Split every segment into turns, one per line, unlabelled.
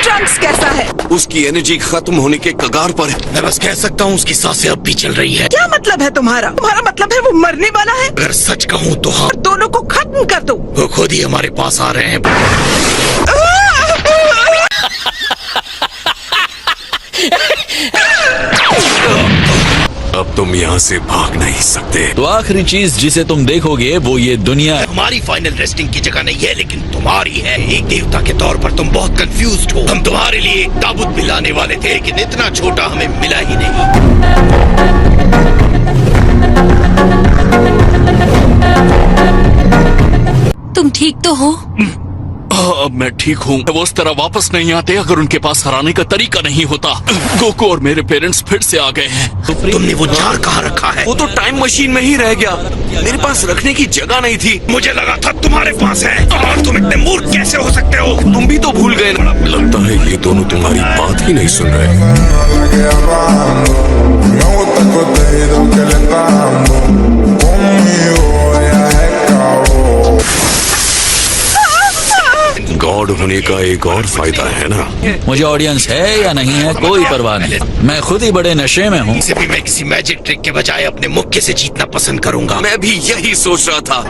Trunks कैसा है?
उसकी एनर्जी खत्म होने के कगार पर है।
मैं बस कह सकता हूँ उसकी सांसें अब भी चल रही है।
क्या मतलब है तुम्हारा? तुम्हारा मतलब है वो मरने वाला है?
अगर सच कहूँ तो हाँ।
दोनों को खत्म कर दो।
वो खुद ही हमारे पास आ रहे हैं।
अब तुम यहाँ से भाग नहीं सकते।
तो आखिरी चीज जिसे तुम देखोगे वो ये दुनिया है।
हमारी फाइनल रेस्टिंग की जगह नहीं है, लेकिन तुम्हारी है। एक देवता के तौर पर तुम बहुत कंफ्यूज्ड हो। हम तुम्हारे लिए एक ताबूत भी लाने वाले थे, लेकिन इतना छोटा हमें मिला ही नहीं।
तुम ठीक तो हो?
अब मैं ठीक हूँ। वो उस तरह वापस नहीं आते अगर उनके पास हराने का तरीका नहीं होता। गोकू और मेरे पेरेंट्स फिर से आ गए हैं।
तुमने वो जार कहाँ रखा है?
वो तो टाइम मशीन में ही रह गया। मेरे पास रखने की जगह नहीं थी।
मुझे लगा था तुम्हारे पास है। और तुम इतने मूर्ख कैसे हो सकते हो?
तुम भी तो भूल गए ना। लगता है ये दोनों तुम्हारी बात ही नहीं सुन रहे। गॉड होने का एक और फायदा है ना।
मुझे ऑडियंस है या नहीं है कोई परवाह नहीं। मैं खुद ही बड़े नशे में हूँ।
इसे भी मैं किसी मैजिक ट्रिक के बजाय अपने मुक्के से जीतना पसंद करूंगा।
मैं भी यही सोच रहा था।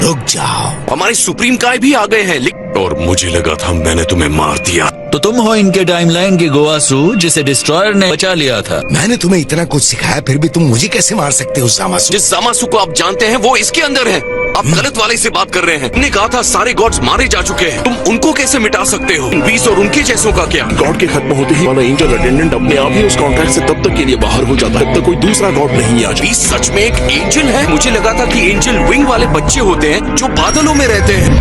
रुक जाओ,
हमारे सुप्रीम काय भी आ गए हैं। और मुझे लगा था मैंने तुम्हें मार दिया।
तो तुम हो इनके टाइमलाइन के गोवासू जिसे डिस्ट्रॉयर ने बचा लिया था।
मैंने तुम्हें इतना कुछ सिखाया, फिर भी तुम मुझे कैसे मार सकते हो जामासु?
जिस जामासु को आप जानते हैं वो इसके अंदर है। आप गलत वाले से बात कर रहे हैं। तुमने कहा था सारे गॉड्स मारे जा चुके हैं। तुम उनको कैसे मिटा सकते हो? बीस और उनके जैसों का क्या?
गॉड के खत्म होते ही वाला एंजल अटेंडेंट अपने आप ही उस कॉन्ट्रैक्ट से तब तक के लिए बाहर हो जाता है, तब तक कोई दूसरा गॉड नहीं आ जाता।
बीस सच में एक एंजल है? मुझे लगा था कि एंजल विंग वाले बच्चे होते हैं जो बादलों में रहते हैं।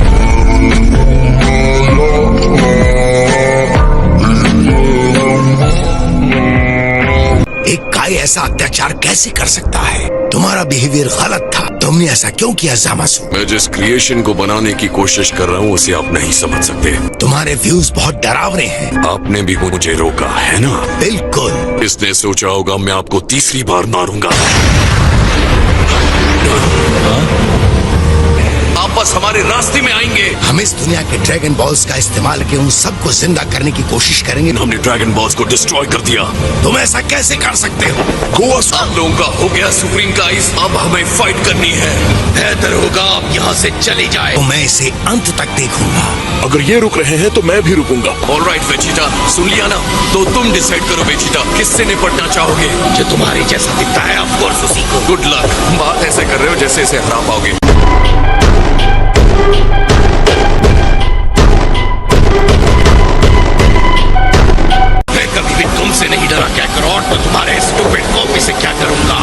एक काय ऐसा अत्याचार कैसे कर सकता है? तुम्हारा बिहेवियर गलत था। तुमने ऐसा क्यों किया जामासु?
मैं जिस क्रिएशन को बनाने की कोशिश कर रहा हूँ उसे आप नहीं समझ सकते।
तुम्हारे व्यूज बहुत डरावने हैं।
आपने भी मुझे रोका है ना?
बिल्कुल।
इसने सोचा होगा मैं आपको तीसरी बार मारूंगा। आप बस हमारे रास्ते में आएंगे।
हम इस दुनिया के ड्रैगन बॉल्स का इस्तेमाल के उन सबको जिंदा करने की कोशिश करेंगे।
हमने ड्रैगन बॉल्स को डिस्ट्रॉय कर दिया।
तुम ऐसा कैसे कर सकते हो?
आप लोगों का हो गया सुप्रीम गाइस। अब हमें फाइट करनी है।
बेहतर होगा आप यहाँ से चले जाए।
तो मैं इसे अंत तक देखूंगा।
अगर ये रुक रहे हैं तो मैं भी रुकूंगा।
ऑलराइट वेजिटा, सुन लिया ना? तो तुम डिसाइड करो वेजिटा, किससे निपटना चाहोगे?
जो तुम्हारे जैसा दिखता है ऑफ कोर्स उसी को।
Good luck. बात ऐसे कर रहे हो जैसे इसे हरा पाओगे।
मैं कभी भी तुमसे नहीं डरा। क्या करो और तो तुम्हारे स्टूपिड कॉपी से क्या करूंगा?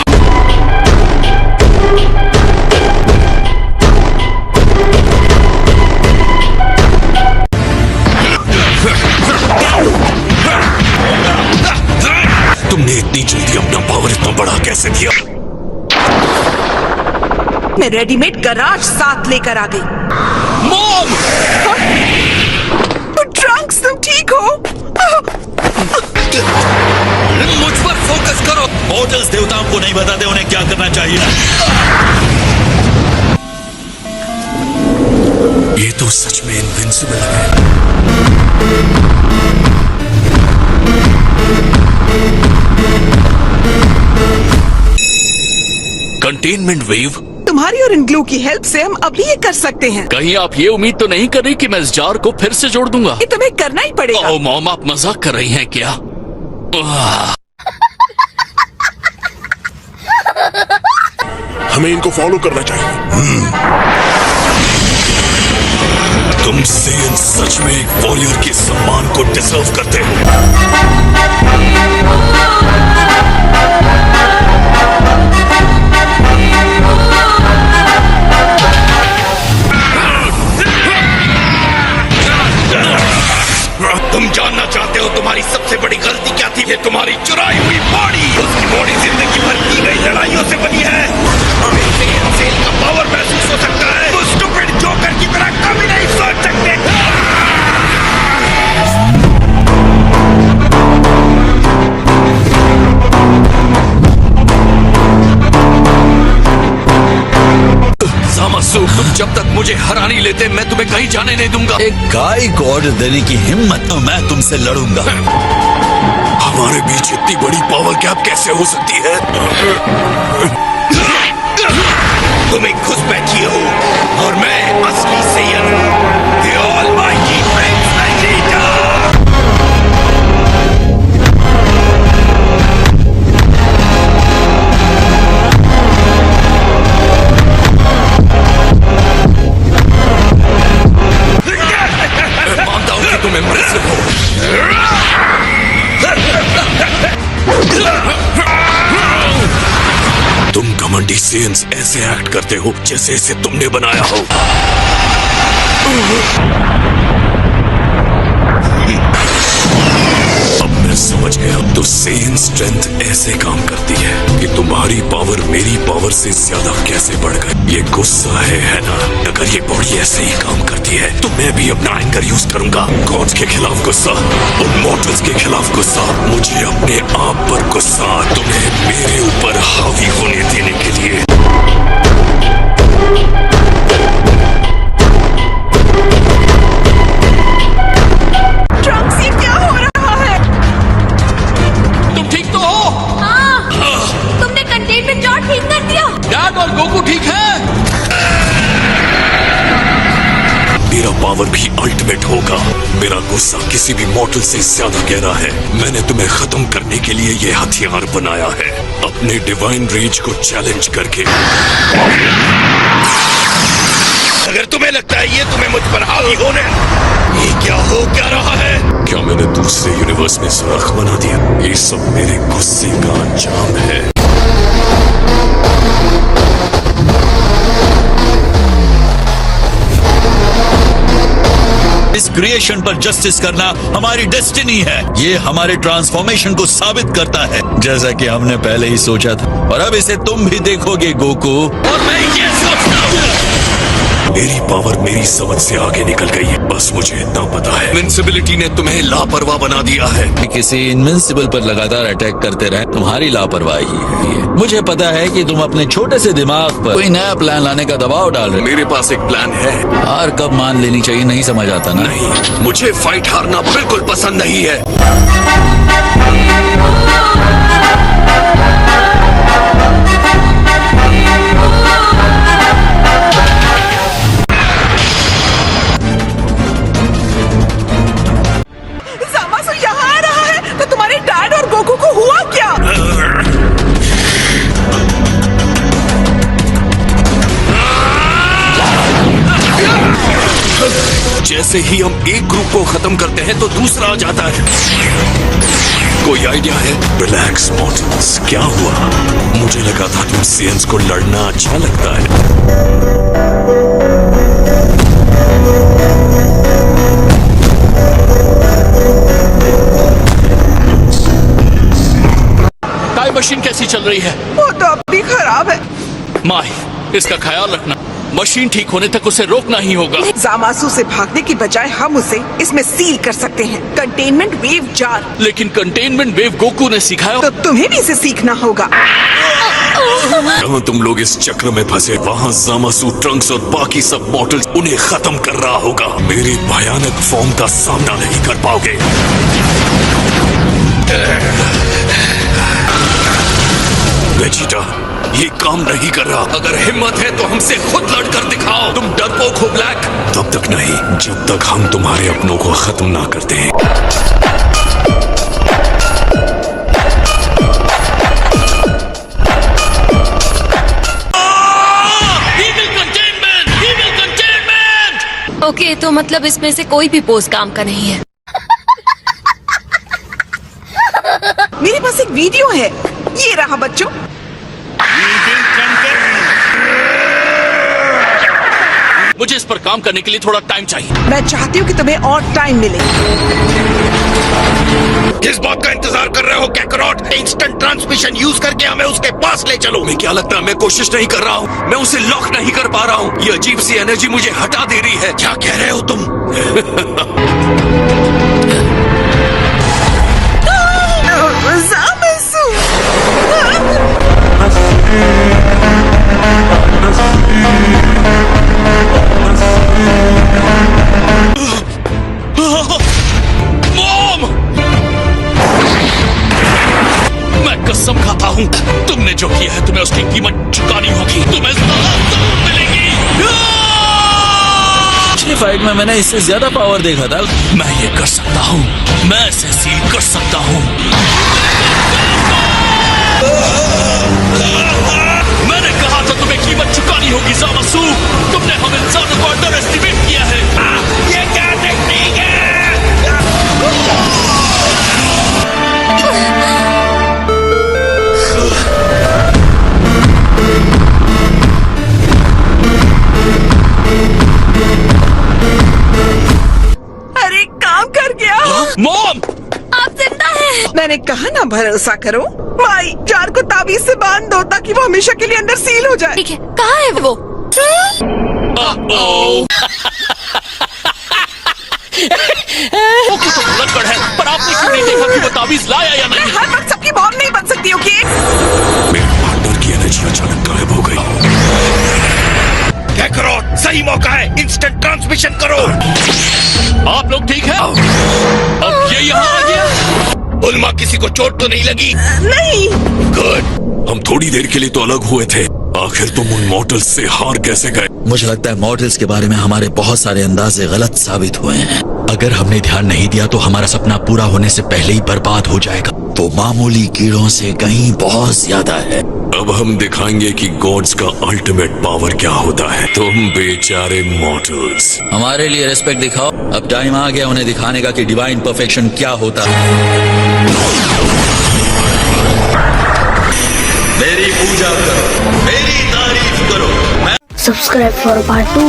तुमने इतनी जल्दी अपना पावर इतना बड़ा कैसे किया?
मैं रेडीमेड गराज साथ लेकर आ गई।
मॉम!
ट्रंक्स, तुम ठीक हो?
मुझ पर फोकस करो।
मॉडल्स देवताओं को नहीं बताते उन्हें क्या करना चाहिए।
ये तो सच में इनविंसिबल है। Containment wave.
तुम्हारी और इन ग्लू की हेल्प से हम अभी ये कर सकते हैं।
कहीं आप ये उम्मीद तो नहीं कर रही कि मैं इस जार को फिर से जोड़ दूंगा?
ये तुम्हें करना ही पड़ेगा।
ओह मॉम, आप मजाक कर रही हैं क्या?
हमें इनको फॉलो करना चाहिए।
तुम सेयन सच में एक वॉरियर के सम्मान को डिजर्व करते हो।
तुम जानना चाहते हो तुम्हारी सबसे बड़ी गलती क्या थी? ये तुम्हारी चुराई हुई बॉडी। उसकी बॉडी जिंदगी भर की गई लड़ाइयों से बनी है। हमें सेल का पावर महसूस हो सकता है। तो स्टूपिड जोकर की तरह कभी नहीं सोच सकते।
जामासु, तुम जब तक मुझे हरा नहीं लेते मैं तुम्हें कहीं जाने नहीं दूंगा।
एक गाय को ऑर्डर देने की हिम्मत तो मैं तुमसे लड़ूंगा।
हमारे बीच इतनी बड़ी पावर गैप कैसे हो सकती है?
तुम एक घुसपैठी हो और मैं असली सेयन हूँ। The Almighty Prince Vegeta!
मैं मानता हूँ कि तुम इम्प्रेसिव हो। तुम घमंडी सेंस ऐसे एक्ट करते हो जैसे इसे तुमने बनाया हो। अब मैं समझ गया। तो सेन स्ट्रेंथ ऐसे काम करती है कि तुम्हारी पावर मेरी पावर से ज्यादा कैसे बढ़ गई। ये गुस्सा है ना? अगर ये बॉडी ऐसे ही काम करती है तो मैं भी अपना एंगर यूज करूंगा। गॉड्स के खिलाफ गुस्सा और मॉर्टल्स के खिलाफ गुस्सा। मुझे अपने आप पर गुस्सा, तुम्हें मेरे ऊपर हावी होने देने के लिए।
ट्रंक्स, ये क्या हो रहा है?
तुम ठीक तो हो?
तुमने कंटेनमेंट जॉन ठीक कर दिया।
डैड और गोकू ठीक है?
मेरा पावर भी अल्टीमेट होगा। मेरा गुस्सा किसी भी मॉडल से ज्यादा गहरा है। मैंने तुम्हें खत्म करने के लिए ये हथियार बनाया है, अपने डिवाइन रेज को चैलेंज करके।
अगर तुम्हें लगता है ये तुम्हें मुझ पर हावी होने, ये क्या हो क्या रहा है?
क्या मैंने दूसरे यूनिवर्स में सुराख बना दिया? ये सब मेरे गुस्से का अंजाम है।
इस क्रिएशन पर जस्टिस करना हमारी डेस्टिनी है। ये हमारे ट्रांसफॉर्मेशन को साबित करता है, जैसा कि हमने पहले ही सोचा था। और अब इसे तुम भी देखोगे गोकू।
और मैं ये सोचता हूँ
मेरी पावर मेरी समझ से आगे निकल गई है। बस मुझे इतना पता है, इनविंसिबिलिटी ने तुम्हें लापरवाह बना दिया है।
कि किसी इनविंसिबल पर लगातार अटैक करते रहे तुम्हारी लापरवाही है ये। मुझे पता है कि तुम अपने छोटे से दिमाग पर कोई नया प्लान लाने का दबाव डाल रहे हो।
मेरे पास एक प्लान है।
हार कब मान लेनी चाहिए नहीं समझ आता ना।
नहीं, मुझे फाइट हारना बिल्कुल पसंद नहीं है।
ज़ामासु यहाँ आ रहा है, तो तुम्हारे डैड और गोकू को हुआ क्या?
जैसे ही हम एक ग्रुप को खत्म करते हैं तो दूसरा आ जाता है। कोई आइडिया है? रिलैक्स मॉर्टल्स, क्या हुआ? मुझे लगा था तुम सेंस को लड़ना अच्छा लगता है।
टाइम मशीन कैसी चल रही है?
वो तो अब भी खराब है।
माही, इसका ख्याल रखना। मशीन ठीक होने तक उसे रोकना ही होगा।
ज़ामासु से भागने की बजाय हम उसे इसमें सील कर सकते हैं। Containment wave jar.
लेकिन कंटेनमेंट वेव गोकू ने सिखाया।
तो तुम्हें भी इसे सीखना होगा।
जहाँ तुम लोग इस चक्र में फंसे, वहाँ ज़ामासु, ट्रंक्स और बाकी सब मॉडल्स उन्हें खत्म कर रहा होगा। मेरे भयानक फॉर्म का सामना नहीं कर पाओगे। वेजिटा, ये काम नहीं कर रहा। अगर हिम्मत है तो हमसे खुद लड़कर दिखाओ। तुम डरपोक हो ब्लैक। तब तक नहीं, जब तक हम तुम्हारे अपनों को खत्म ना करते हैं।
ओके, तो मतलब इसमें से कोई भी पोज काम का नहीं है।
मेरे पास एक वीडियो है, ये रहा बच्चों।
मुझे इस पर काम करने के लिए थोड़ा टाइम चाहिए।
मैं चाहती हूँ कि तुम्हें और टाइम मिले।
किस बात का इंतजार कर रहे हो कैकरॉट? इंस्टेंट ट्रांसमिशन यूज करके हमें उसके पास ले चलो।
मैं क्या लगता है मैं कोशिश नहीं कर रहा हूँ, मैं उसे लॉक नहीं कर पा रहा हूँ। ये अजीब सी एनर्जी मुझे हटा दे रही है।
क्या कह रहे हो तुम?
ज़ामासु!
हूँ। तुमने जो किया है तुम्हें उसकी कीमत चुकानी होगी। तुम्हें सजा जरूर मिलेगी।
पिछली फाइट में मैंने इससे ज्यादा पावर देखा था।
मैं ये कर सकता हूँ। मैं इसे सील कर सकता हूँ। मैंने कहा था तुम्हें कीमत चुकानी होगी ज़ामासु। तुमने हम इंसानों को अंडर एस्टिमेट किया है। ये क्या टेक्निक है?
अरे काम कर गया।
मॉम!
आप जिंदा हैं।
मैंने कहा ना भरोसा करो। माई जार को ताबीज से बांध दो ताकि वो हमेशा के लिए अंदर सील हो जाए।
ठीक है, कहाँ है वो?
ओके तो लड़कड़ है, पर आपने क्यों नहीं देखा कि वो ताबीज लाया या
मैं
नहीं?
हर वक्त सबकी बॉम्ब नहीं बन सकती, ओके?
मेरे पार्टनर की एनर्जी अचानक गायब हो गई।
क्या करो? सही मौका है, इंस्टेंट ट्रांसमिशन करो। आप लोग ठीक है? अब ये यहाँ आ गया। उल्मा किसी को चोट तो नहीं लगी?
नहीं।
गुड।
हम थोड़ी देर के लिए तो अलग हुए थे, आखिर तुम उन मॉडल्स से हार कैसे गए?
मुझे लगता है मॉडल्स के बारे में हमारे बहुत सारे अंदाजे गलत साबित हुए हैं। अगर हमने ध्यान नहीं दिया तो हमारा सपना पूरा होने से पहले ही बर्बाद हो जाएगा। वो मामूली कीड़ों से कहीं बहुत ज्यादा है।
अब हम दिखाएंगे कि गॉड्स का अल्टीमेट पावर क्या होता है। तुम बेचारे मॉडल्स।
हमारे लिए रिस्पेक्ट दिखाओ। अब टाइम आ गया उन्हें दिखाने का कि डिवाइन परफेक्शन क्या होता है। मेरी पूजा करो, मेरी तारीफ करो।
Subscribe for part 2.